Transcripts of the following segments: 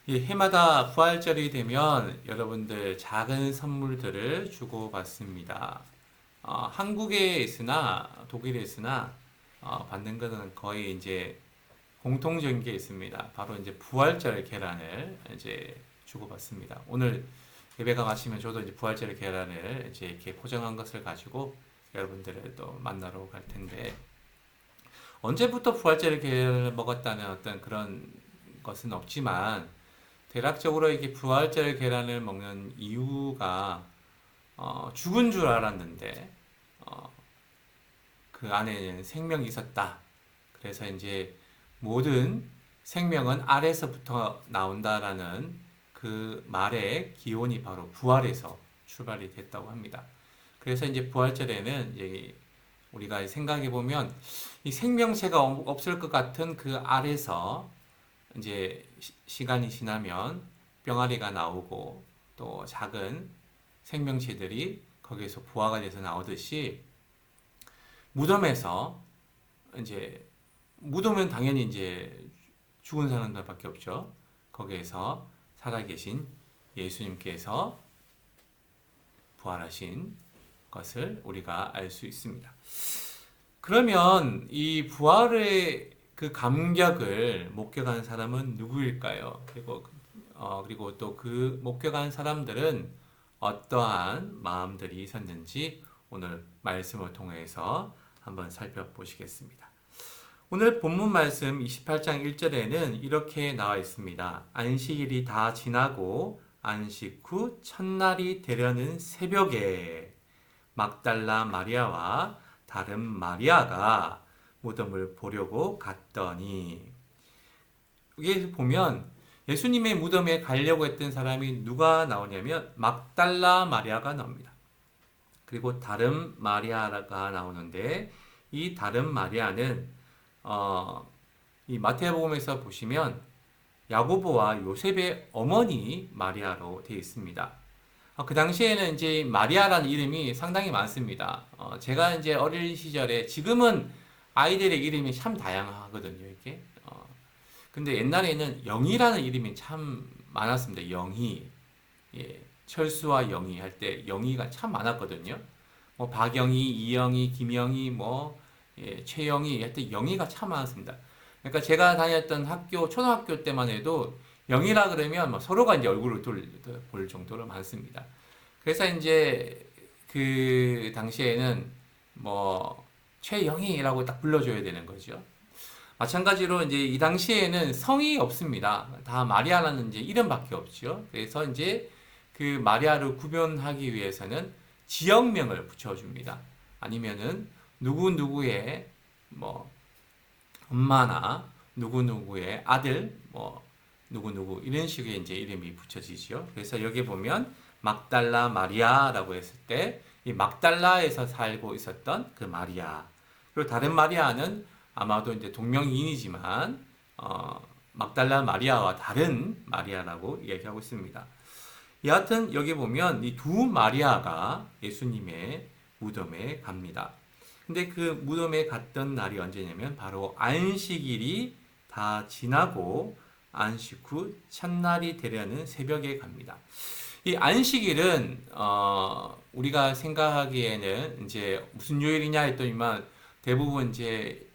이 해마다 부활절이 되면 여러분들 작은 선물들을 주고받습니다. 한국에 있으나 독일에 있으나 받는 것은 거의 이제 공통적인 게 있습니다. 바로 이제 부활절 계란을 이제 주고받습니다. 오늘 예배가 마치면 저도 이제 부활절 계란을 이제 이렇게 포장한 것을 가지고 여러분들을 또 만나러 갈 텐데 언제부터 부활절 계란을 먹었다는 어떤 그런 것은 없지만 대략적으로 이게 부활절 계란을 먹는 이유가 죽은 줄 알았는데 어, 그 안에는 생명이 있었다. 그래서 이제 모든 생명은 알에서부터 나온다라는 그 말의 기원이 바로 부활에서 출발이 됐다고 합니다. 그래서 이제 부활절에는 이제 우리가 생각해 보면 이 생명체가 없을 것 같은 그 알에서 이제 시간이 지나면 병아리가 나오고 또 작은 생명체들이 거기에서 부화가 돼서 나오듯이 무덤에서 이제 무덤은 당연히 이제 죽은 사람들밖에 없죠. 거기에서 살아계신 예수님께서 부활하신 것을 우리가 알 수 있습니다. 그러면 이 부활의 그 감격을 목격한 사람은 누구일까요? 그리고 또 그 목격한 사람들은 어떠한 마음들이 있었는지 오늘 말씀을 통해서 한번 살펴보시겠습니다. 오늘 본문 말씀 28장 1절에는 이렇게 나와 있습니다. 안식일이 다 지나고 안식 후 첫날이 되려는 새벽에 막달라 마리아와 다른 마리아가 무덤을 보려고 갔더니 여기에 보면 예수님의 무덤에 가려고 했던 사람이 누가 나오냐면 막달라 마리아가 나옵니다. 그리고 다른 마리아가 나오는데 이 다른 마리아는 이 마태복음에서 보시면 야고보와 요셉의 어머니 마리아로 되어 있습니다. 그 당시에는 이제 마리아라는 이름이 상당히 많습니다. 제가 이제 어린 시절에 지금은 아이들의 이름이 참 다양하거든요, 이게. 근데 옛날에는 영희라는 이름이 참 많았습니다. 영희. 예, 철수와 영희 할 때 영희가 참 많았거든요. 뭐 박영희, 이영희, 김영희, 뭐 최영희 할 때 영희가 참 많았습니다. 그러니까 제가 다녔던 학교 초등학교 때만 해도 영희라 그러면 뭐 서로가 이제 얼굴을 볼 정도로 많습니다. 그래서 이제 그 당시에는 뭐 최영희라고 딱 불러줘야 되는 거죠. 마찬가지로 이제 이 당시에는 성이 없습니다. 다 마리아라는 이제 이름밖에 없죠. 그래서 이제 그 마리아를 구별하기 위해서는 지역명을 붙여줍니다. 아니면은 누구누구의 뭐 엄마나 누구누구의 아들 뭐 누구누구 이런 식의 이제 이름이 붙여지죠. 그래서 여기 보면 막달라 마리아라고 했을 때 이 막달라에서 살고 있었던 그 마리아. 그리고 다른 마리아는 아마도 이제 동명이인이지만 막달라 마리아와 다른 마리아라고 이야기하고 있습니다. 여하튼 여기 보면 이 두 마리아가 예수님의 무덤에 갑니다. 근데 그 무덤에 갔던 날이 언제냐면 바로 안식일이 다 지나고 안식 후 첫날이 되려는 새벽에 갑니다. 이 안식일은 우리가 생각하기에는 이제 무슨 요일이냐 했더니만 대부분 이제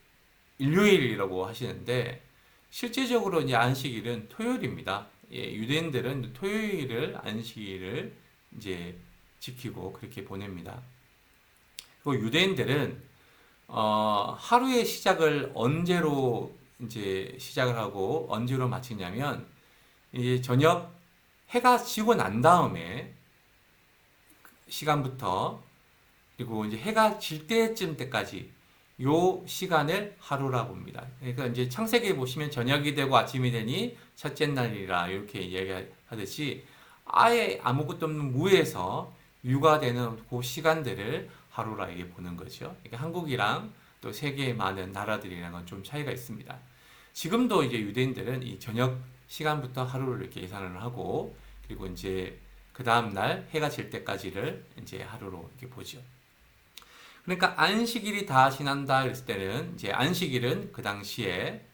일요일이라고 하시는데 실제적으로 이제 안식일은 토요일입니다. 예, 유대인들은 토요일을 안식일을 이제 지키고 그렇게 보냅니다. 그리고 유대인들은 하루의 시작을 언제로 이제 시작을 하고 언제로 마치냐면 이제 저녁 해가 지고 난 다음에 시간부터 그리고 이제 해가 질 때쯤 때까지 요 시간을 하루라고 봅니다. 그러니까 이제 창세기에 보시면 저녁이 되고 아침이 되니 첫째 날이라 이렇게 이야기하듯이 아예 아무것도 없는 무에서 유가 되는 그 시간들을 하루라 이게 보는 거죠. 그러니까 한국이랑 또 세계의 많은 나라들이랑은 좀 차이가 있습니다. 지금도 이제 유대인들은 이 저녁 시간부터 하루를 이렇게 계산을 하고 그리고 이제 그 다음 날 해가 질 때까지를 이제 하루로 이렇게 보죠. 그러니까 안식일이 다 지난다 했을 때는 이제 안식일은 그 당시에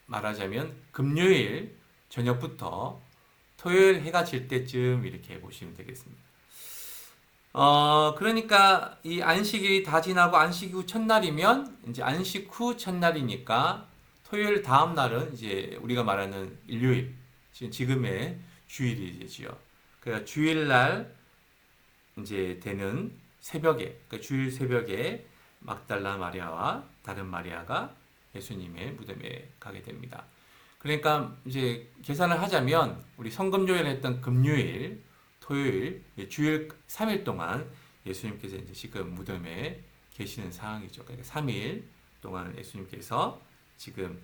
말하자면 금요일 저녁부터 토요일 해가 질 때쯤 이렇게 보시면 되겠습니다. 그러니까 이 안식일이 다 지나고 안식 후 첫날이면 이제 안식 후 첫날이니까 토요일 다음 날은 이제 우리가 말하는 일요일, 지금의 주일이지요. 그러니까 주일날 이제 되는 새벽에, 그러니까 주일 새벽에 막달라 마리아와 다른 마리아가 예수님의 무덤에 가게 됩니다. 그러니까 이제 계산을 하자면 우리 성금요일 했던 금요일, 토요일, 주일 3일 동안 예수님께서 이제 지금 무덤에 계시는 상황이죠. 그러니까 3일 동안 예수님께서 지금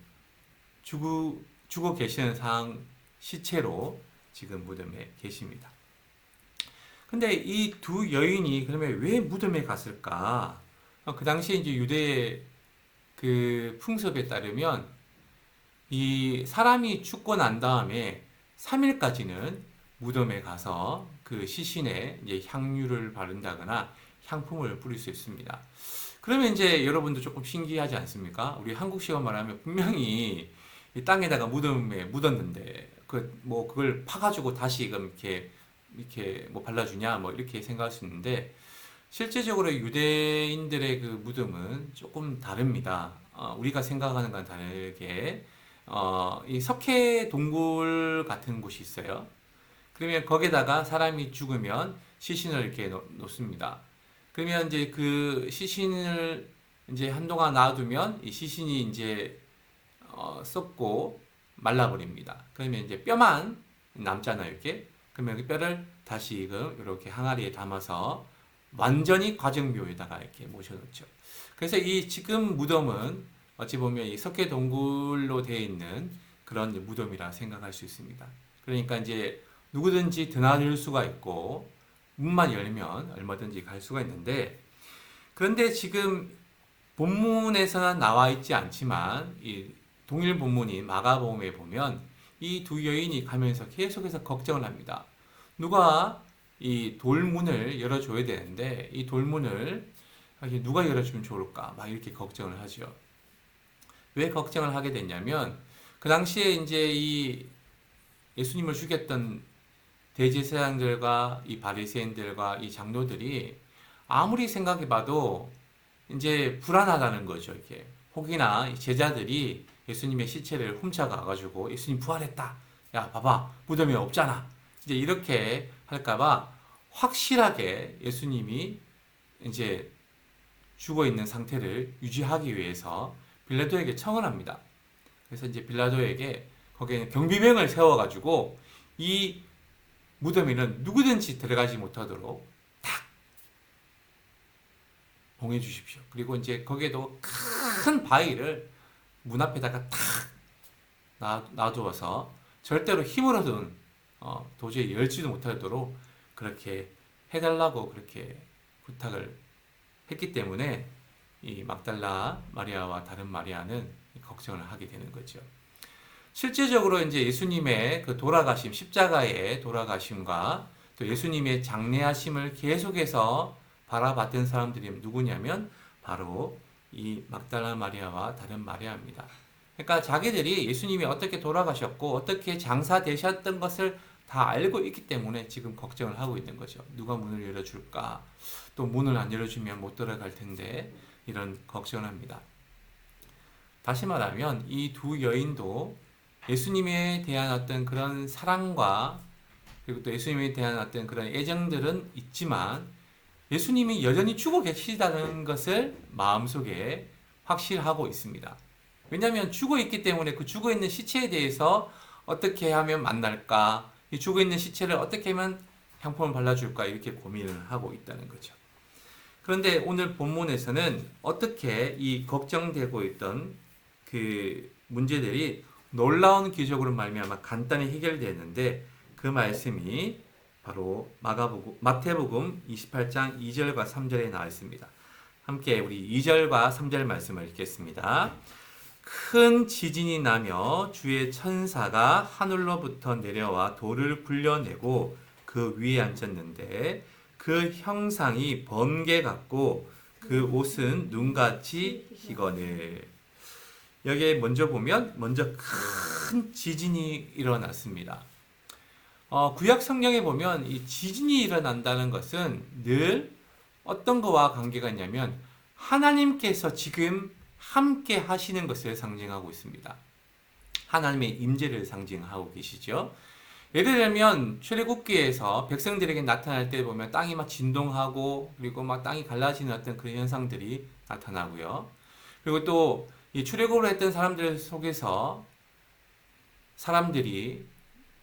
죽어 계시는 상황, 시체로 지금 무덤에 계십니다. 근데 이 두 여인이 그러면 왜 무덤에 갔을까? 그 당시에 이제 유대의 그 풍습에 따르면 이 사람이 죽고 난 다음에 3일까지는 무덤에 가서 그 시신에 이제 향유를 바른다거나 향품을 뿌릴 수 있습니다. 그러면 이제 여러분도 조금 신기하지 않습니까? 우리 한국식으로 말하면 분명히 이 땅에다가 무덤에 묻었는데 그걸 파가지고 다시 이렇게 뭐 발라주냐 뭐 이렇게 생각할 수 있는데 실제적으로 유대인들의 그 무덤은 조금 다릅니다. 우리가 생각하는 건 다르게 이 석회 동굴 같은 곳이 있어요. 그러면 거기다가 사람이 죽으면 시신을 이렇게 놓습니다. 그러면 이제 그 시신을 이제 한동안 놔두면 이 시신이 이제 썩고 말라버립니다. 그러면 이제 뼈만 남잖아요, 이렇게. 그러면 그 뼈를 다시 이렇게 항아리에 담아서 완전히 과정묘에다가 이렇게 모셔놓죠. 그래서 이 지금 무덤은 어찌 보면 이 석회 동굴로 되어 있는 그런 무덤이라 생각할 수 있습니다. 그러니까 이제 누구든지 드나들 수가 있고 문만 열면 얼마든지 갈 수가 있는데 그런데 지금 본문에서는 나와 있지 않지만 이 동일 본문인 마가복음에 보면 이 두 여인이 가면서 계속해서 걱정을 합니다. 누가 이 돌문을 열어줘야 되는데 이 돌문을 누가 열어주면 좋을까? 막 이렇게 걱정을 하죠. 왜 걱정을 하게 됐냐면 그 당시에 이제 이 예수님을 죽였던 대제사장들과 이 바리새인들과 이 장로들이 아무리 생각해봐도 이제 불안하다는 거죠. 이렇게 혹이나 제자들이 예수님의 시체를 훔쳐가가지고 예수님 부활했다. 야, 봐봐, 무덤이 없잖아. 이제 이렇게 할까봐 확실하게 예수님이 이제 죽어 있는 상태를 유지하기 위해서 빌라도에게 청을 합니다. 그래서 이제 빌라도에게 거기에 경비병을 세워가지고 이 무덤에는 누구든지 들어가지 못하도록 탁 봉해 주십시오. 그리고 이제 거기에도 큰 바위를 문 앞에다가 탁 놔두어서 절대로 힘으로든 도저히 열지도 못하도록 그렇게 해달라고 그렇게 부탁을 했기 때문에 이 막달라 마리아와 다른 마리아는 걱정을 하게 되는 거죠. 실제적으로 이제 예수님의 그 돌아가심, 십자가의 돌아가심과 또 예수님의 장례하심을 계속해서 바라봤던 사람들이 누구냐면 바로 이 막달라 마리아와 다른 마리아입니다. 그러니까 자기들이 예수님이 어떻게 돌아가셨고 어떻게 장사되셨던 것을 다 알고 있기 때문에 지금 걱정을 하고 있는 거죠. 누가 문을 열어줄까? 또 문을 안 열어주면 못 들어갈 텐데 이런 걱정을 합니다. 다시 말하면 이 두 여인도 예수님에 대한 어떤 그런 사랑과 그리고 또 예수님에 대한 어떤 그런 애정들은 있지만 예수님이 여전히 죽어 계시다는 것을 마음속에 확실하고 있습니다. 왜냐하면 죽어 있기 때문에 그 죽어 있는 시체에 대해서 어떻게 하면 만날까? 이 죽어 있는 시체를 어떻게 하면 향품을 발라줄까? 이렇게 고민을 하고 있다는 거죠. 그런데 오늘 본문에서는 어떻게 이 걱정되고 있던 그 문제들이 놀라운 기적으로 말미암아 간단히 해결되는데 그 말씀이 바로 마태복음 28장 2절과 3절에 나와 있습니다. 함께 우리 2절과 3절 말씀을 읽겠습니다. 큰 지진이 나며 주의 천사가 하늘로부터 내려와 돌을 굴려내고 그 위에 앉았는데 그 형상이 번개 같고 그 옷은 눈같이 희거늘. 여기에 먼저 보면 먼저 큰 지진이 일어났습니다. 구약 성경에 보면 이 지진이 일어난다는 것은 늘 어떤 거와 관계가 있냐면 하나님께서 지금 함께 하시는 것을 상징하고 있습니다. 하나님의 임재를 상징하고 계시죠. 예를 들면 출애굽기에서 백성들에게 나타날 때 보면 땅이 막 진동하고 그리고 막 땅이 갈라지는 어떤 그런 현상들이 나타나고요. 그리고 또 이 출애굽을 했던 사람들 속에서 사람들이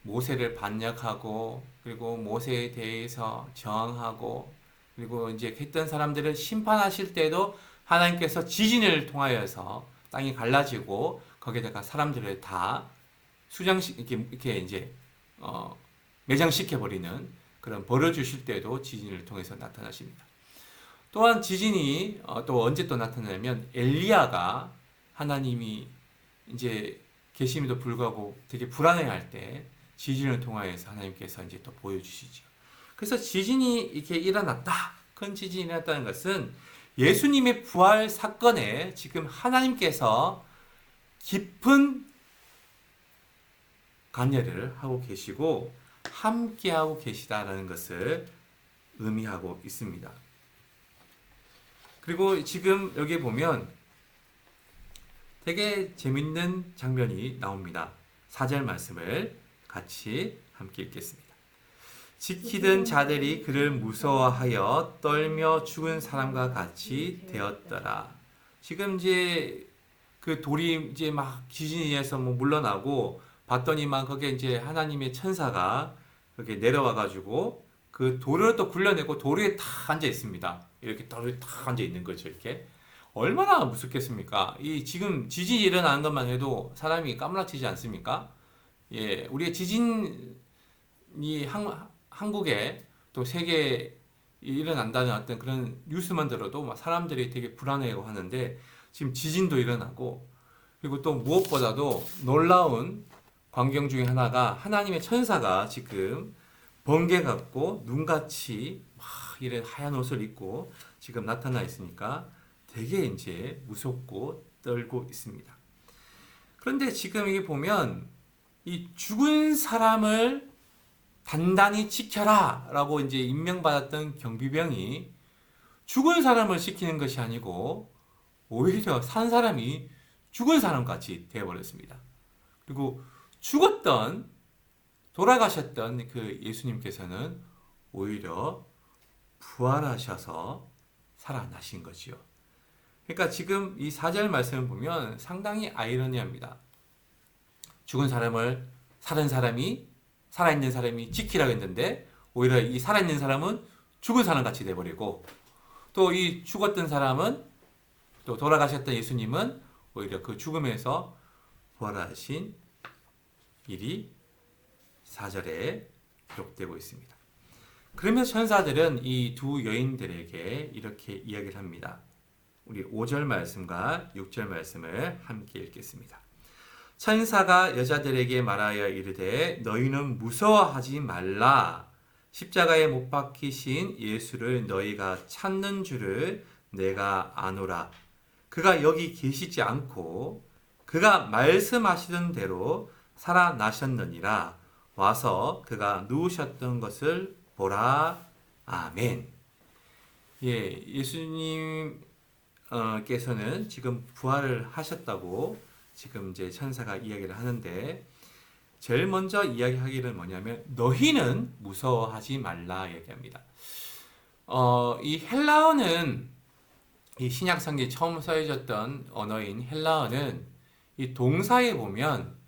모세를 반역하고 그리고 모세에 대해서 저항하고 그리고 이제 했던 사람들을 심판하실 때도 하나님께서 지진을 통하여서 땅이 갈라지고 거기에다가 사람들을 다 이렇게 이제 매장시켜 버리는 그런 벌을 주실 때도 지진을 통해서 나타나십니다. 또한 지진이 또 언제 또 나타나냐면 엘리야가 하나님이 이제 계심에도 불구하고 되게 불안해할 때 지진을 통하여서 하나님께서 이제 또 보여주시죠. 그래서 지진이 이렇게 일어났다. 큰 지진이 일어났다는 것은 예수님의 부활 사건에 지금 하나님께서 깊은 관여를 하고 계시고 함께하고 계시다라는 것을 의미하고 있습니다. 그리고 지금 여기 보면 되게 재밌는 장면이 나옵니다. 4절 말씀을 같이 함께 읽겠습니다. 지키던 자들이 그를 무서워하여 떨며 죽은 사람과 같이 되었더라. 지금 이제 그 돌이 이제 막 지진에서 뭐 물러나고 봤더니만 거기에 이제 하나님의 천사가 이렇게 내려와 가지고 그 돌을 또 굴려내고 돌 위에 탁 앉아 있습니다. 이렇게 돌 위에 탁 앉아 있는 거죠, 이렇게. 얼마나 무섭겠습니까? 이 지금 지진이 일어나는 것만 해도 사람이 까무라치지 않습니까? 예, 우리의 지진이 한국에 또 세계에 일어난다는 어떤 그런 뉴스만 들어도 막 사람들이 되게 불안해하고 하는데 지금 지진도 일어나고 그리고 또 무엇보다도 놀라운 광경 중에 하나가 하나님의 천사가 지금 번개 같고 눈같이 막 이런 하얀 옷을 입고 지금 나타나 있으니까 되게 이제 무섭고 떨고 있습니다. 그런데 지금 이게 보면 이 죽은 사람을 단단히 지켜라 라고 이제 임명받았던 경비병이 죽은 사람을 지키는 것이 아니고 오히려 산 사람이 죽은 사람 같이 되어버렸습니다. 그리고 돌아가셨던 그 예수님께서는 오히려 부활하셔서 살아나신 거지요. 그러니까 지금 이 4절 말씀을 보면 상당히 아이러니합니다. 죽은 사람을 살아있는 사람이 지키라고 했는데 오히려 이 살아있는 사람은 죽은 사람 같이 돼버리고 또 이 죽었던 사람은 또 돌아가셨던 예수님은 오히려 그 죽음에서 부활하신 일이 4절에 기록되고 있습니다. 그러면서 천사들은 이 두 여인들에게 이렇게 이야기를 합니다. 우리 5절 말씀과 6절 말씀을 함께 읽겠습니다. 천사가 여자들에게 말하여 이르되 너희는 무서워하지 말라. 십자가에 못 박히신 예수를 너희가 찾는 줄을 내가 아노라. 그가 여기 계시지 않고 그가 말씀하시던 대로 살아나셨느니라. 와서 그가 누우셨던 것을 보라. 아멘. 예, 예수님께서는 지금 부활을 하셨다고 지금 이제 천사가 이야기를 하는데 제일 먼저 이야기하기를 뭐냐면 너희는 무서워하지 말라 얘기합니다. 이 헬라어는 이 신약 성경에 처음 써져졌던 언어인 헬라어는 이 동사에 보면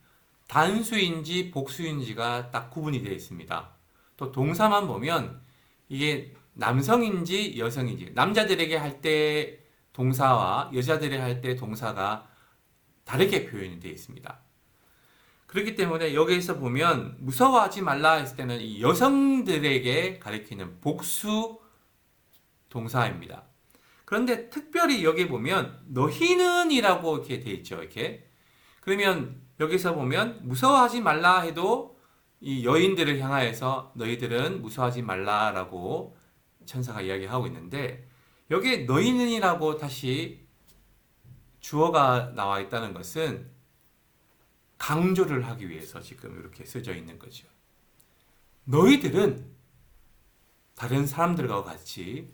단수인지 복수인지가 딱 구분이 되어 있습니다. 또 동사만 보면 이게 남성인지 여성인지 남자들에게 할 때 동사와 여자들에게 할 때 동사가 다르게 표현이 되어 있습니다. 그렇기 때문에 여기에서 보면 무서워하지 말라 했을 때는 이 여성들에게 가리키는 복수 동사입니다. 그런데 특별히 여기 보면 너희는 이라고 이렇게 되어 있죠. 이렇게. 그러면 여기서 보면 무서워하지 말라 해도 이 여인들을 향하여서 너희들은 무서워하지 말라라고 천사가 이야기하고 있는데 여기에 너희는이라고 다시 주어가 나와 있다는 것은 강조를 하기 위해서 지금 이렇게 써져 있는 거죠. 너희들은 다른 사람들과 같이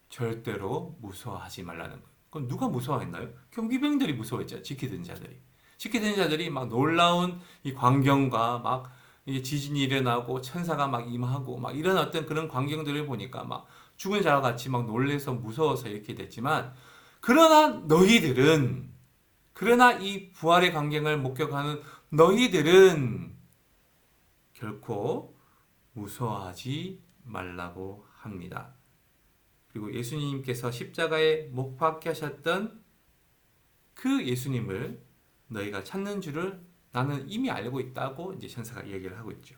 절대로 무서워하지 말라는 거예요. 그럼 누가 무서워했나요? 경비병들이 무서워했죠. 지키던 자들이. 지키던 자들이 막 놀라운 이 광경과 막 지진이 일어나고 천사가 막 임하고 막 이런 어떤 그런 광경들을 보니까 막 죽은 자와 같이 막 놀래서 무서워서 이렇게 됐지만 그러나 이 부활의 광경을 목격하는 너희들은 결코 무서워하지 말라고 합니다. 그리고 예수님께서 십자가에 못 박게 하셨던 그 예수님을 너희가 찾는 줄을 나는 이미 알고 있다고 이제 천사가 얘기를 하고 있죠.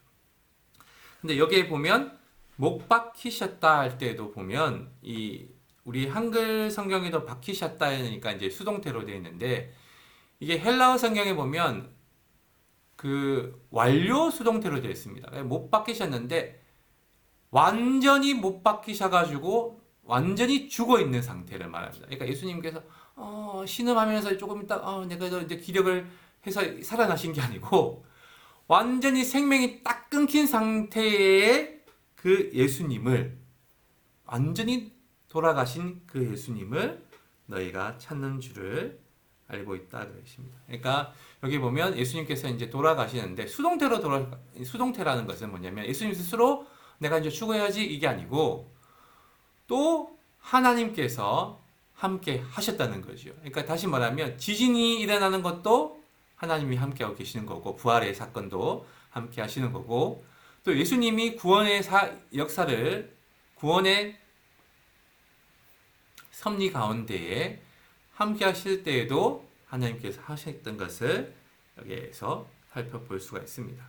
근데 여기에 보면 못 박히셨다 할 때도 보면 이 우리 한글 성경에도 박히셨다 하니까 이제 수동태로 되어 있는데 이게 헬라어 성경에 보면 그 완료 수동태로 되어 있습니다. 못 박히셨는데 완전히 못 박히셔가지고 완전히 죽어 있는 상태를 말합니다. 그러니까 예수님께서 신음하면서 조금 있다 내가 이제 기력을 해서 살아나신 게 아니고 완전히 생명이 딱 끊긴 상태의 그 예수님을 완전히 돌아가신 그 예수님을 너희가 찾는 줄을 알고 있다 그러십니다. 그러니까 여기 보면 예수님께서 이제 돌아가시는데 수동태라는 것은 뭐냐면 예수님 스스로 내가 이제 죽어야지 이게 아니고 또 하나님께서 함께 하셨다는 거죠. 그러니까 다시 말하면 지진이 일어나는 것도 하나님이 함께하고 계시는 거고 부활의 사건도 함께 하시는 거고 또 예수님이 구원의 역사를 구원의 섭리 가운데에 함께 하실 때에도 하나님께서 하셨던 것을 여기에서 살펴볼 수가 있습니다.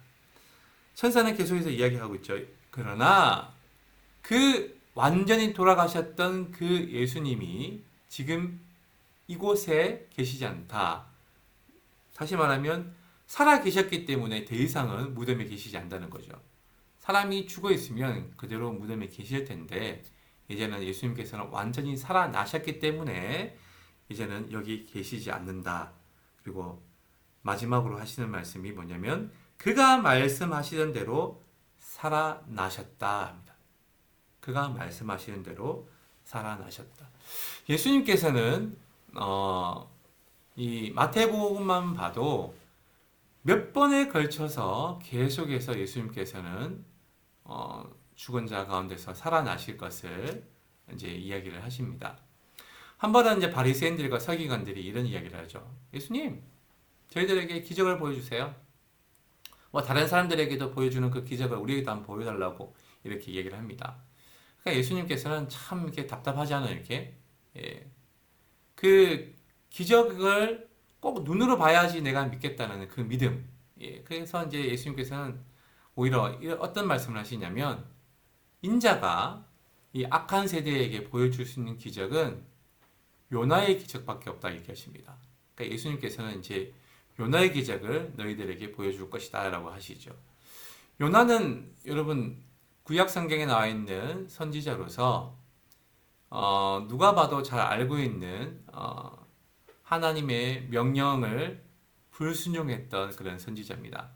천사는 계속해서 이야기하고 있죠. 그러나 그 완전히 돌아가셨던 그 예수님이 지금 이곳에 계시지 않다. 다시 말하면 살아 계셨기 때문에 더 이상은 무덤에 계시지 않는다는 거죠. 사람이 죽어 있으면 그대로 무덤에 계실 텐데 이제는 예수님께서는 완전히 살아나셨기 때문에 이제는 여기 계시지 않는다. 그리고 마지막으로 하시는 말씀이 뭐냐면 그가 말씀하시던 대로 살아나셨다 합니다. 그가 말씀하시는 대로 살아나셨다. 예수님께서는 이 마태복음만 봐도 몇 번에 걸쳐서 계속해서 예수님께서는 죽은 자 가운데서 살아나실 것을 이제 이야기를 하십니다. 한 번은 이제 바리새인들과 서기관들이 이런 이야기를 하죠. 예수님, 저희들에게 기적을 보여주세요. 다른 사람들에게도 보여주는 그 기적을 우리에게도 한번 보여달라고 이렇게 얘기를 합니다. 그러니까 예수님께서는 참 이렇게 답답하지 않아요, 이렇게. 예. 그 기적을 꼭 눈으로 봐야지 내가 믿겠다는 그 믿음. 예. 그래서 이제 예수님께서는 오히려 어떤 말씀을 하시냐면 인자가 이 악한 세대에게 보여줄 수 있는 기적은 요나의 기적밖에 없다 얘기하십니다. 그러니까 예수님께서는 이제 요나의 기적을 너희들에게 보여줄 것이다 라고 하시죠. 요나는 여러분 구약 성경에 나와 있는 선지자로서 누가 봐도 잘 알고 있는 하나님의 명령을 불순종했던 그런 선지자입니다.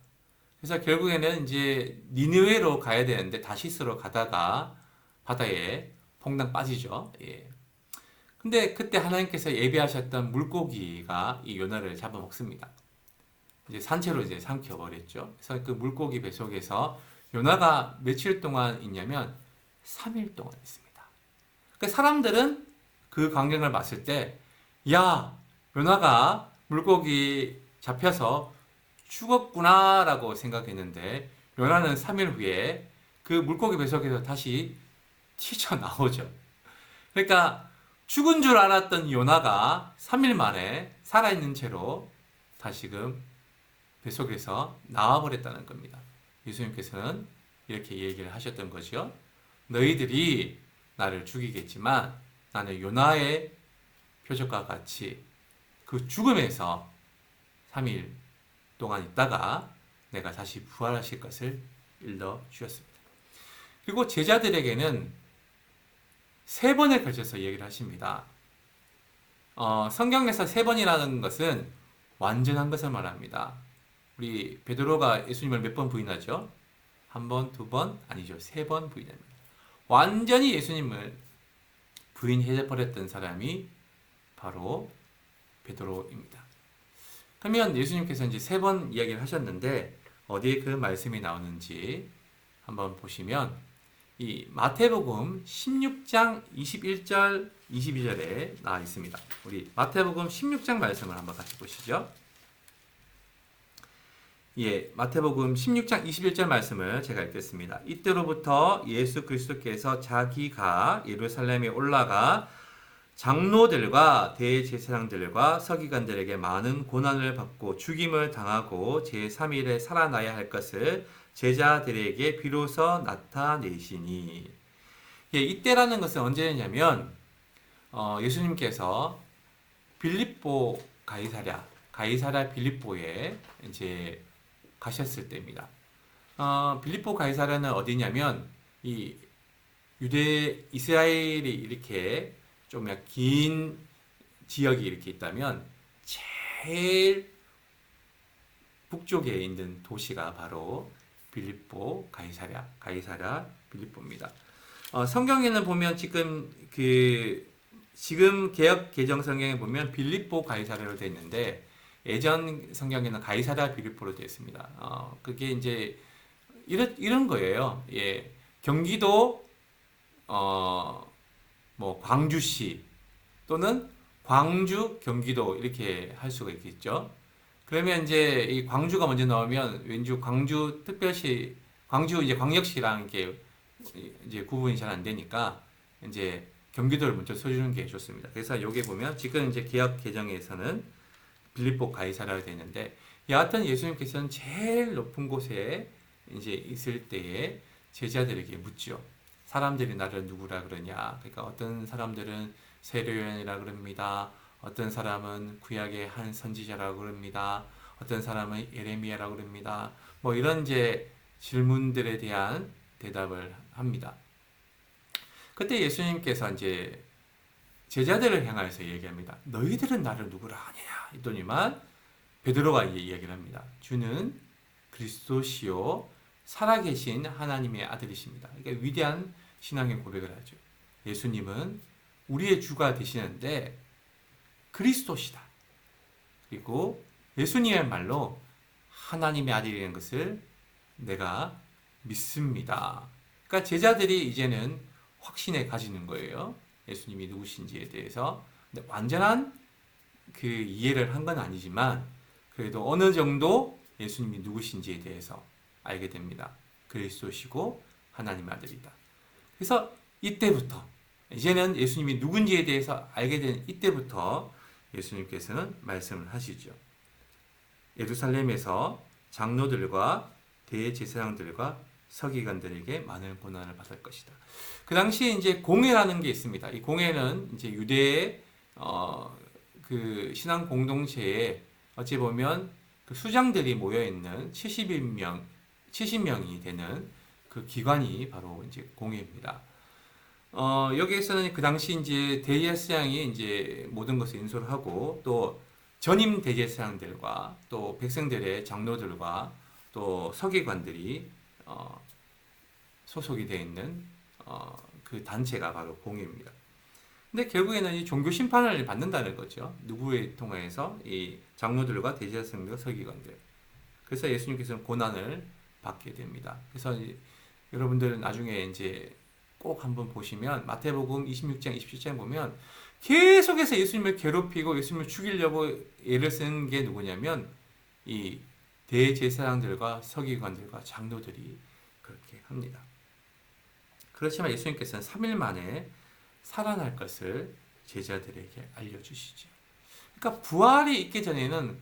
그래서 결국에는 이제 니느웨로 가야 되는데 다시스로 가다가 바다에 퐁당 빠지죠. 예. 근데 그때 하나님께서 예비하셨던 물고기가 이 요나를 잡아먹습니다. 이제 산채로 이제 삼켜버렸죠. 그래서 그 물고기 뱃속에서 요나가 며칠 동안 있냐면 3일 동안 있습니다. 그러니까 사람들은 그 광경을 봤을 때, 야, 요나가 물고기 잡혀서 죽었구나라고 생각했는데, 요나는 3일 후에 그 물고기 뱃속에서 다시 튀쳐나오죠. 그러니까 죽은 줄 알았던 요나가 3일 만에 살아있는 채로 다시금 뱃속에서 나와버렸다는 겁니다. 예수님께서는 이렇게 얘기를 하셨던 거죠. 너희들이 나를 죽이겠지만 나는 요나의 표적과 같이 그 죽음에서 3일 동안 있다가 내가 다시 부활하실 것을 일러 주셨습니다. 그리고 제자들에게는 3번에 걸쳐서 얘기를 하십니다. 성경에서 3번이라는 것은 완전한 것을 말합니다. 우리 베드로가 예수님을 몇 번 부인하죠? 한 번, 두 번? 아니죠. 세 번 부인합니다. 완전히 예수님을 부인해버렸던 사람이 바로 베드로입니다. 그러면 예수님께서 이제 세 번 이야기를 하셨는데 어디에 그 말씀이 나오는지 한번 보시면 이 마태복음 16장 21절 22절에 나와 있습니다. 우리 마태복음 16장 말씀을 한번 같이 보시죠. 예, 마태복음 16장 21절 말씀을 제가 읽겠습니다. 이때로부터 예수 그리스도께서 자기가 예루살렘에 올라가 장로들과 대제사장들과 서기관들에게 많은 고난을 받고 죽임을 당하고 제3일에 살아나야 할 것을 제자들에게 비로소 나타내시니. 예, 이때라는 것은 언제냐면 예수님께서 빌립보 가이사랴 빌립보에 이제 가셨을 때입니다. 빌립보 가이사랴는 어디냐면 이 유대 이스라엘이 이렇게 좀 긴 지역이 이렇게 있다면 제일 북쪽에 있는 도시가 바로 빌립보 가이사랴 빌립보입니다. 성경에는 보면 지금 개역 개정 성경에 보면 빌립보 가이사랴로 되어 있는데 예전 성경에는 가이사랴 빌립보로 되어 있습니다. 그게 이제 이런 거예요. 예, 경기도 뭐 광주시 또는 광주 경기도 이렇게 할 수가 있겠죠. 그러면 이제 이 광주가 먼저 나오면 왠지 광주 특별시, 광주 이제 광역시랑 이렇게 이제 구분이 잘 안 되니까 이제 경기도를 먼저 써주는 게 좋습니다. 그래서 여기 보면 지금 이제 개역 개정에서는 빌립보 가이사랴가 되는데 여하튼 예수님께서는 제일 높은 곳에 이제 있을 때에 제자들에게 묻죠. 사람들이 나를 누구라 그러냐? 그러니까 어떤 사람들은 세례요한이라 그럽니다. 어떤 사람은 구약의 한 선지자라고 그럽니다. 어떤 사람은 예레미야라고 그럽니다. 뭐 이런 이제 질문들에 대한 대답을 합니다. 그때 예수님께서 이제 제자들을 향하여서 얘기합니다. 너희들은 나를 누구라 하느냐? 했더니만 베드로가 이야기를 합니다. 주는 그리스도시요 살아계신 하나님의 아들이십니다. 그러니까 위대한 신앙의 고백을 하죠. 예수님은 우리의 주가 되시는데 그리스도시다. 그리고 예수님의말로 하나님의 아들이라는 것을 내가 믿습니다. 그러니까 제자들이 이제는 확신에 가지는 거예요. 예수님이 누구신지에 대해서. 근데 완전한 그 이해를 한 건 아니지만 그래도 어느 정도 예수님이 누구신지에 대해서 알게 됩니다. 그리스도시고 하나님의 아들이다. 그래서 이때부터 이제는 예수님이 누군지에 대해서 알게 된 이때부터 예수님께서는 말씀을 하시죠. 예루살렘에서 장로들과 대제사장들과 서기관들에게 많은 고난을 받을 것이다. 그 당시에 이제 공회라는 게 있습니다. 이 공회는 이제 유대의 그 신앙 공동체에 어찌 보면 그 수장들이 모여 있는 70명이 되는 그 기관이 바로 이제 공회입니다. 여기에서는 그 당시 이제 대제사장이 이제 모든 것을 인솔을 하고 또 전임 대제사장들과 또 백성들의 장로들과 또 서기관들이 소속이 되어 있는 그 단체가 바로 공회입니다. 근데 결국에는 이 종교 심판을 받는다는 거죠. 누구에 통해서 이 장로들과 대제사장들과 서기관들. 그래서 예수님께서는 고난을 받게 됩니다. 그래서 여러분들 나중에 이제 꼭 한번 보시면 마태복음 26장, 27장 보면 계속해서 예수님을 괴롭히고 예수님을 죽이려고 애를 쓴 게 누구냐면 이 대제사장들과 서기관들과 장로들이 그렇게 합니다. 그렇지만 예수님께서는 3일 만에 살아날 것을 제자들에게 알려주시죠. 그러니까 부활이 있기 전에는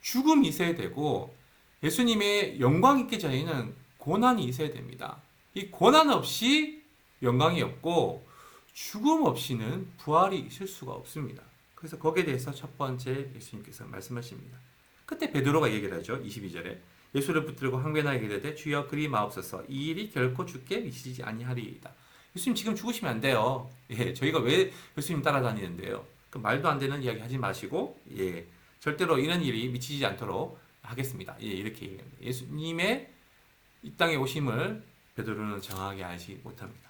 죽음이 있어야 되고 예수님의 영광이 있기 전에는 고난이 있어야 됩니다. 이 고난 없이 영광이 없고 죽음 없이는 부활이 있을 수가 없습니다. 그래서 거기에 대해서 첫 번째 예수님께서 말씀하십니다. 그때 베드로가 얘기를 하죠. 22절에 예수를 붙들고 항변하게 이르되 주여 그리 마옵소서 이 일이 결코 주께 미치지 아니하리이다. 예수님 지금 죽으시면 안 돼요. 예, 저희가 왜 예수님 따라다니는데요? 그 말도 안 되는 이야기 하지 마시고 절대로 이런 일이 미치지 않도록 하겠습니다. 예, 이렇게 얘기합니다. 예수님의 이 땅에 오심을 베드로는 정확하게 알지 못합니다.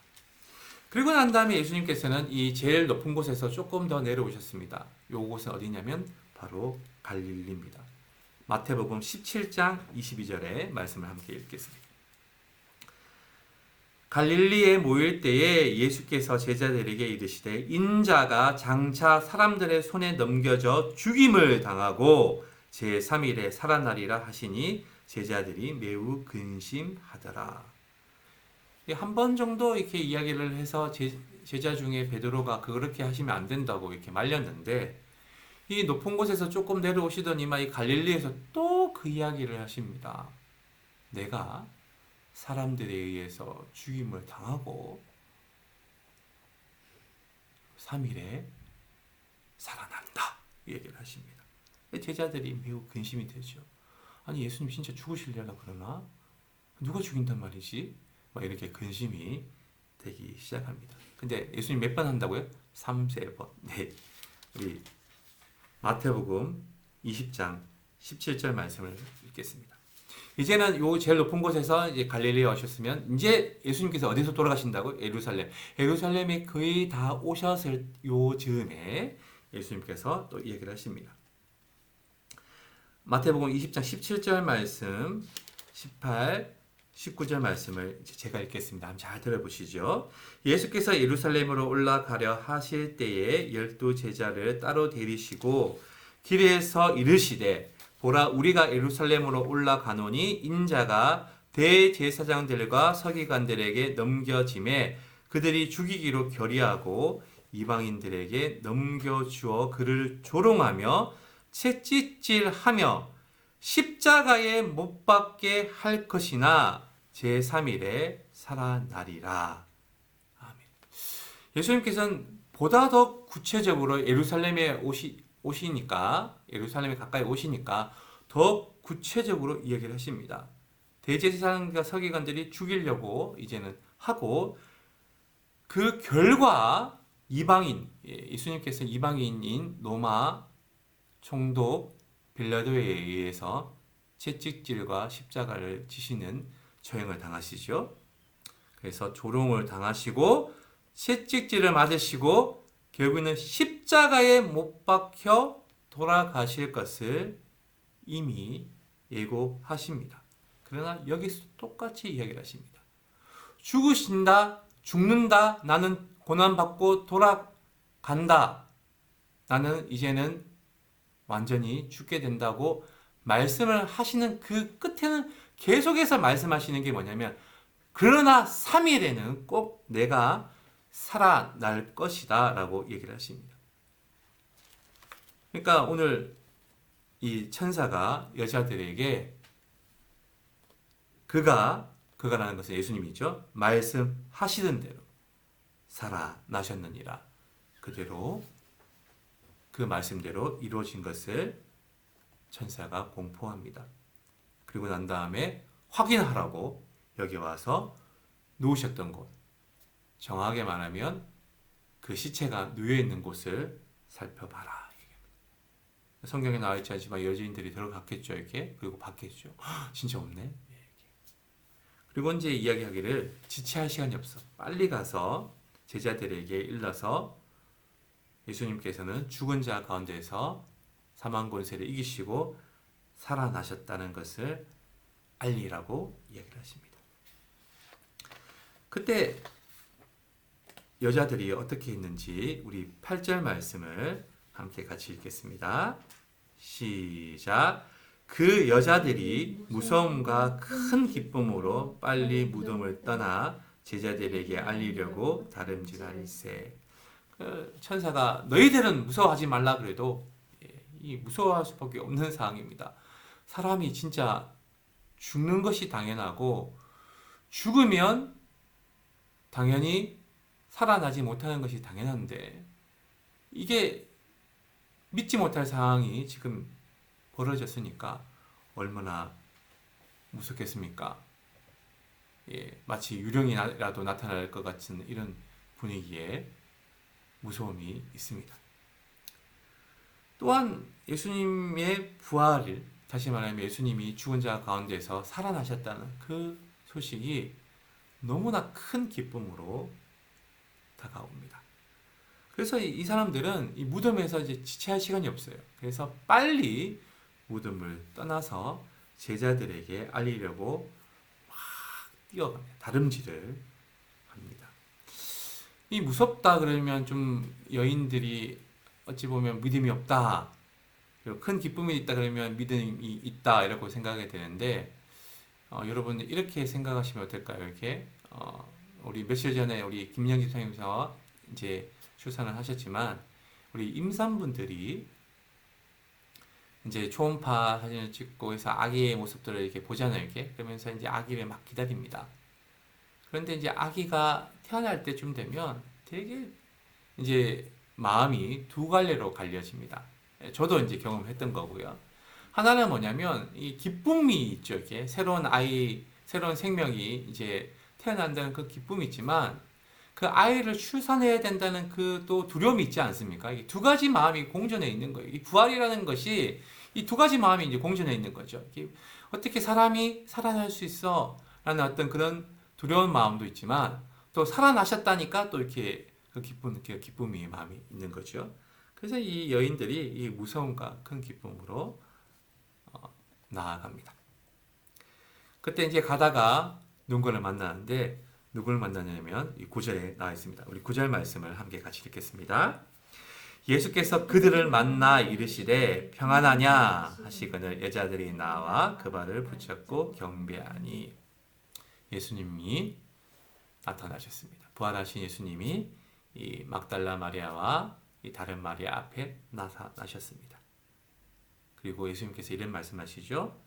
그리고 난 다음에 예수님께서는 이 제일 높은 곳에서 조금 더 내려오셨습니다. 요곳은 어디냐면 바로 갈릴리입니다. 마태복음 17장 22절의 말씀을 함께 읽겠습니다. 갈릴리에 모일 때에 예수께서 제자들에게 이르시되 인자가 장차 사람들의 손에 넘겨져 죽임을 당하고 제3일에 살아나리라 하시니 제자들이 매우 근심하더라. 한 번 정도 이렇게 이야기를 해서 제자 중에 베드로가 그렇게 하시면 안 된다고 이렇게 말렸는데 이 높은 곳에서 조금 내려오시더니만 이 갈릴리에서 또 그 이야기를 하십니다. 내가 사람들에 의해서 죽임을 당하고 3일에 살아난다. 이 얘기를 하십니다. 제자들이 매우 근심이 되죠. 아니 예수님 진짜 죽으시려나 그러나? 누가 죽인단 말이지? 막 이렇게 근심이 되기 시작합니다. 근데 예수님 몇 번 한다고요? 3번. 네. 우리 마태복음 20장 17절 말씀을 읽겠습니다. 이제는 요 제일 높은 곳에서 이제 갈릴리에 오셨으면 이제 예수님께서 어디서 돌아가신다고? 예루살렘. 예루살렘에 거의 다 오셨을 요 즈음에 예수님께서 또 얘기를 하십니다. 마태복음 20장 17절 말씀, 18, 19절 말씀을 제가 읽겠습니다. 한번 잘 들어보시죠. 예수께서 예루살렘으로 올라가려 하실 때에 12 제자를 따로 데리시고 길에서 이르시되 보라 우리가 예루살렘으로 올라가노니 인자가 대제사장들과 서기관들에게 넘겨짐에 그들이 죽이기로 결의하고 이방인들에게 넘겨주어 그를 조롱하며 채찍질하며 십자가에 못 박게 할 것이나 제3일에 살아나리라. 아멘. 예수님께서는 보다 더 구체적으로 예루살렘에 오시니까 예루살렘에 가까이 오시니까 더 구체적으로 이야기를 하십니다. 대제사장과 서기관들이 죽이려고 이제는 하고 그 결과 이방인 예수님께서 이방인인 로마 총독 빌라도에 의해서 채찍질과 십자가를 지시는 처형을 당하시죠. 그래서 조롱을 당하시고 채찍질을 맞으시고 결국에는 십자가에 못 박혀 돌아가실 것을 이미 예고하십니다. 그러나 여기서 똑같이 이야기를 하십니다. 죽으신다, 죽는다, 나는 고난받고 돌아간다. 나는 이제는 완전히 죽게 된다고 말씀을 하시는 그 끝에는 계속해서 말씀하시는 게 뭐냐면 그러나 3일에는 꼭 내가 살아날 것이다 라고 얘기를 하십니다. 그러니까 오늘 이 천사가 여자들에게 그가라는 것은 예수님이죠. 말씀하시던 대로 살아나셨느니라. 그대로 그 말씀대로 이루어진 것을 천사가 공포합니다. 그리고 난 다음에 확인하라고 여기 와서 누우셨던 곳, 정확하게 말하면 그 시체가 누워있는 곳을 살펴봐라. 성경에 나와 있지 않지만 여주인들이 들어갔겠죠. 이렇게. 그리고 봤겠죠. 진짜 없네. 그리고 이제 이야기하기를 지체할 시간이 없어. 빨리 가서 제자들에게 일러서 예수님께서는 죽은 자 가운데서 사망 권세를 이기시고 살아나셨다는 것을 알리라고 이야기를 하십니다. 그때 여자들이 어떻게 했는지 우리 8절 말씀을 함께 같이 읽겠습니다. 시작. 그 여자들이 무서움과 큰 기쁨으로 빨리 무덤을 떠나 제자들에게 알리려고 다름질하리세. 천사가 너희들은 무서워하지 말라 그래도 이 무서워할 수밖에 없는 상황입니다. 사람이 진짜 죽는 것이 당연하고 죽으면 당연히 살아나지 못하는 것이 당연한데 이게 믿지 못할 상황이 지금 벌어졌으니까 얼마나 무섭겠습니까? 마치 유령이라도 나타날 것 같은 이런 분위기에 무서움이 있습니다. 또한 예수님의 부활을 다시 말하면 예수님이 죽은 자 가운데서 살아나셨다는 그 소식이 너무나 큰 기쁨으로 다가옵니다. 그래서 이 사람들은 이 무덤에서 이제 지체할 시간이 없어요. 그래서 빨리 무덤을 떠나서 제자들에게 알리려고 막 뛰어갑니다. 다름질을 합니다. 이 무섭다 그러면 좀 여인들이 어찌 보면 믿음이 없다, 그리고 큰 기쁨이 있다 그러면 믿음이 있다 이라고 생각이 되는데, 여러분 이렇게 생각하시면 어떨까요? 이렇게 우리 며칠 전에 우리 김영기 선생님께서 이제 출산을 하셨지만 우리 임산부들이 이제 초음파 사진을 찍고 해서 아기의 모습들을 이렇게 보잖아요. 이렇게 그러면서 이제 아기를 막 기다립니다. 그런데 이제 아기가 태어날 때쯤 되면 되게 이제 마음이 두 갈래로 갈려집니다. 저도 이제 경험했던 거고요. 하나는 뭐냐면 이 기쁨이 있죠. 이렇게 새로운 아이, 새로운 생명이 이제 태어난다는 그 기쁨이 있지만 그 아이를 출산해야 된다는 그 또 두려움이 있지 않습니까? 이 두 가지 마음이 공존해 있는 거예요. 이 부활이라는 것이 이 두 가지 마음이 이제 공존해 있는 거죠. 어떻게 사람이 살아날 수 있어? 라는 어떤 그런 두려운 마음도 있지만 또 살아나셨다니까 또 이렇게 그 기쁨이 마음이 있는 거죠. 그래서 이 여인들이 이 무서움과 큰 기쁨으로 나아갑니다. 그때 이제 가다가 누군가를 만나는데 누구를 만나냐면 이 9절에 나와 있습니다. 우리 9절 말씀을 함께 같이 읽겠습니다. 예수께서 그들을 만나 이르시되 평안하냐 하시거늘 여자들이 나와 그 발을 붙잡고 경배하니. 예수님이 나타나셨습니다. 부활하신 예수님이 이 막달라 마리아와 이 다른 마리아 앞에 나타나셨습니다. 그리고 예수님께서 이런 말씀하시죠.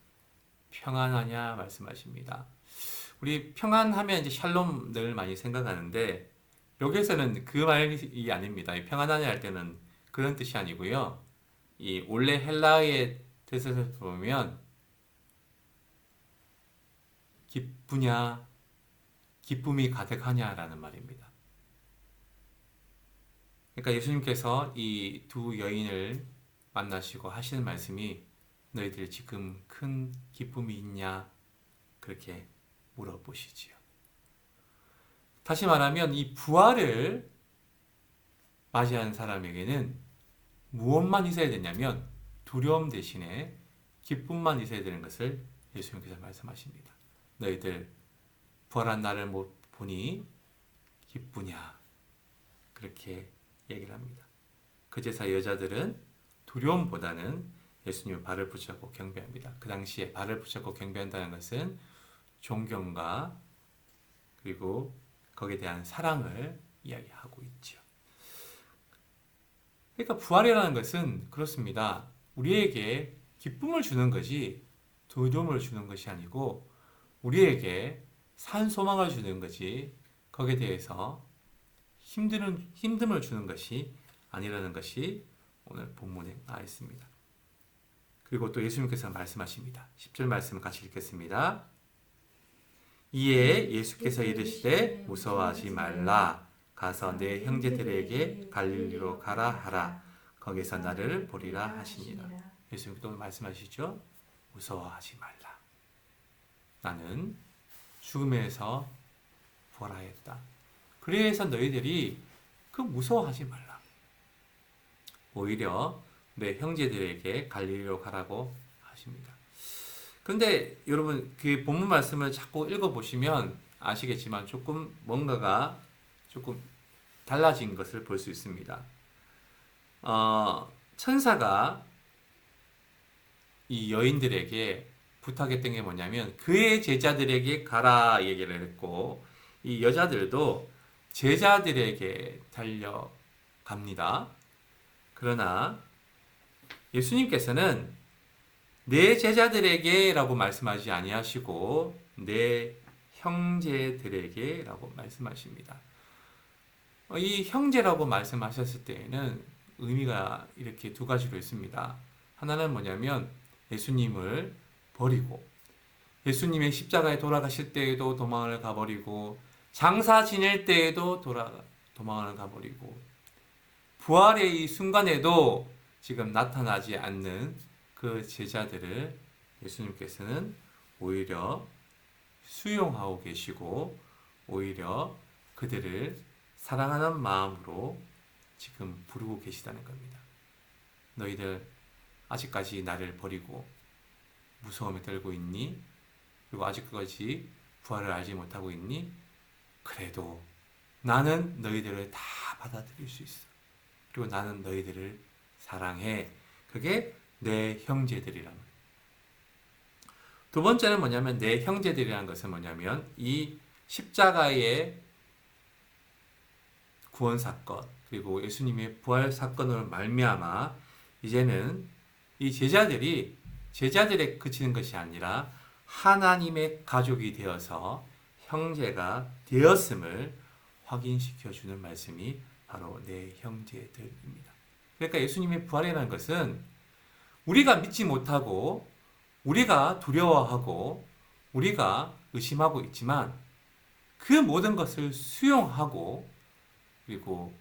평안하냐 말씀하십니다. 우리 평안하면 이제 샬롬 늘 많이 생각하는데 여기에서는 그 말이 아닙니다. 이 평안하냐 할 때는 그런 뜻이 아니고요. 이 원래 헬라어의 뜻에서 보면 기쁘냐, 기쁨이 가득하냐라는 말입니다. 그러니까 예수님께서 이 두 여인을 만나시고 하시는 말씀이 너희들 지금 큰 기쁨이 있냐? 그렇게 물어보시지요. 다시 말하면 이 부활을 맞이하는 사람에게는 무엇만 있어야 되냐면 두려움 대신에 기쁨만 있어야 되는 것을 예수님께서 말씀하십니다. 너희들 부활한 나를 못 보니 기쁘냐? 그렇게 얘기를 합니다. 그제서 여자들은 두려움보다는 예수님의 발을 붙잡고 경배합니다. 그 당시에 발을 붙잡고 경배한다는 것은 존경과 그리고 거기에 대한 사랑을 이야기하고 있죠. 그러니까 부활이라는 것은 그렇습니다. 우리에게 기쁨을 주는 것이 두려움을 주는 것이 아니고 우리에게 산 소망을 주는 것이 거기에 대해서 힘듦을 주는 것이 아니라는 것이 오늘 본문에 나와 있습니다. 그리고 또 예수님께서 말씀하십니다. 10절 말씀을 같이 읽겠습니다. 이에 예수께서 이르시되 무서워하지 말라. 가서 내 형제들에게 갈릴리로 가라 하라. 거기서 나를 보리라 하시니라. 예수님께서 또 말씀하시죠. 무서워하지 말라. 나는 죽음에서 부활하였다. 그래서 너희들이 그 무서워하지 말라. 오히려 내 형제들에게 갈릴리로 가라고 하십니다. 그런데 여러분 그 본문 말씀을 자꾸 읽어보시면 아시겠지만 조금 뭔가가 조금 달라진 것을 볼 수 있습니다. 천사가 이 여인들에게 부탁했던 게 뭐냐면 그의 제자들에게 가라 얘기를 했고 이 여자들도 제자들에게 달려갑니다. 그러나 예수님께서는 내 제자들에게 라고 말씀하지 아니하시고 내 형제들에게 라고 말씀하십니다. 이 형제라고 말씀하셨을 때에는 의미가 이렇게 두 가지로 있습니다. 하나는 뭐냐면 예수님을 버리고 예수님의 십자가에 돌아가실 때에도 도망을 가버리고 장사 지낼 때에도 도망을 가버리고 부활의 이 순간에도 지금 나타나지 않는 그 제자들을 예수님께서는 오히려 수용하고 계시고 오히려 그들을 사랑하는 마음으로 지금 부르고 계시다는 겁니다. 너희들 아직까지 나를 버리고 무서움에 떨고 있니? 그리고 아직까지 부활을 알지 못하고 있니? 그래도 나는 너희들을 다 받아들일 수 있어. 그리고 나는 너희들을 사랑해. 그게 내 형제들이란 말이에요. 두 번째는 뭐냐면 내 형제들이라는 것은 뭐냐면 이 십자가의 구원 사건 그리고 예수님의 부활 사건으로 말미암아 이제는 이 제자들에 그치는 것이 아니라 하나님의 가족이 되어서 형제가 되었음을 확인시켜 주는 말씀이 바로 내 형제들입니다. 그러니까 예수님의 부활이라는 것은 우리가 믿지 못하고 우리가 두려워하고 우리가 의심하고 있지만 그 모든 것을 수용하고 그리고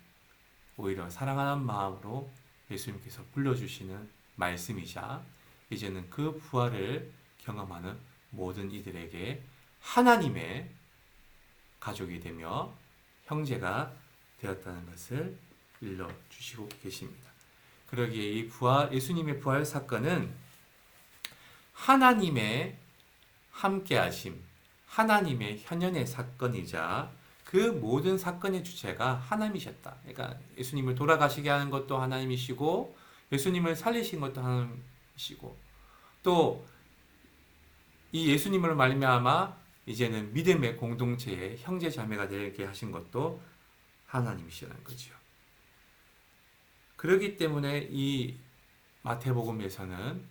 오히려 사랑하는 마음으로 예수님께서 불러주시는 말씀이자 이제는 그 부활을 경험하는 모든 이들에게 하나님의 가족이 되며 형제가 되었다는 것을 일러주시고 계십니다. 그러기에 이 예수님의 부활 사건은 하나님의 함께하심, 하나님의 현현의 사건이자 그 모든 사건의 주체가 하나님이셨다. 그러니까 예수님을 돌아가시게 하는 것도 하나님이시고 예수님을 살리신 것도 하나님이시고 또 이 예수님을 말미암아 이제는 믿음의 공동체의 형제 자매가 되게 하신 것도 하나님이시라는 거죠. 그렇기 때문에 이 마태복음에서는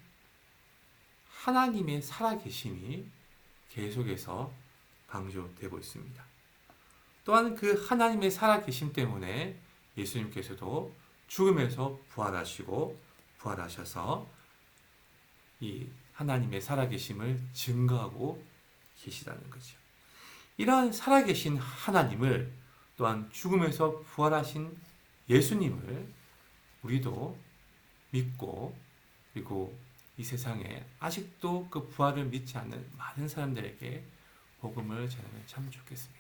하나님의 살아계심이 계속해서 강조되고 있습니다. 또한 그 하나님의 살아계심 때문에 예수님께서도 죽음에서 부활하셔서 이 하나님의 살아계심을 증거하고 계시다는 거죠. 이러한 살아계신 하나님을 또한 죽음에서 부활하신 예수님을 우리도 믿고 그리고 이 세상에 아직도 그 부활을 믿지 않는 많은 사람들에게 복음을 전하면 참 좋겠습니다.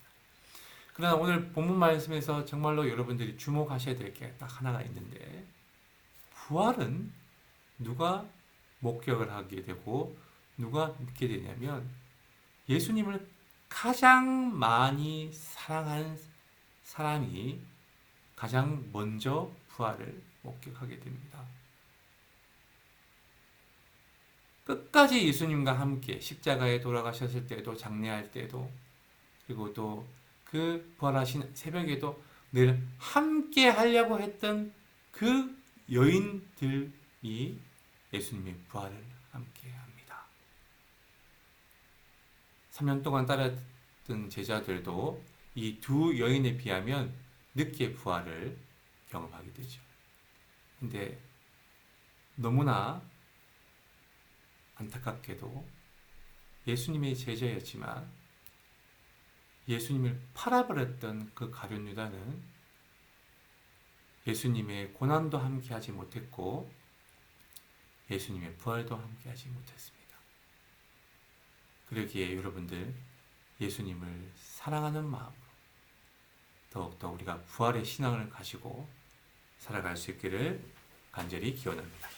그러나 오늘 본문 말씀에서 정말로 여러분들이 주목하셔야 될 게 딱 하나가 있는데 부활은 누가 목격을 하게 되고 누가 믿게 되냐면 예수님을 가장 많이 사랑한 사람이 가장 먼저 부활을 목격하게 됩니다. 끝까지 예수님과 함께 십자가에 돌아가셨을 때도 장례할 때도 그리고 또 그 부활하신 새벽에도 늘 함께 하려고 했던 그 여인들이 예수님의 부활을 함께 합니다. 3년 동안 따랐던 제자들도 이 두 여인에 비하면 늦게 부활을 경험하게 되죠. 근데 너무나 안타깝게도 예수님의 제자였지만 예수님을 팔아버렸던 그 가룟 유다는 예수님의 고난도 함께하지 못했고 예수님의 부활도 함께하지 못했습니다. 그러기에 여러분들 예수님을 사랑하는 마음으로 더욱더 우리가 부활의 신앙을 가지고 살아갈 수 있기를 간절히 기원합니다.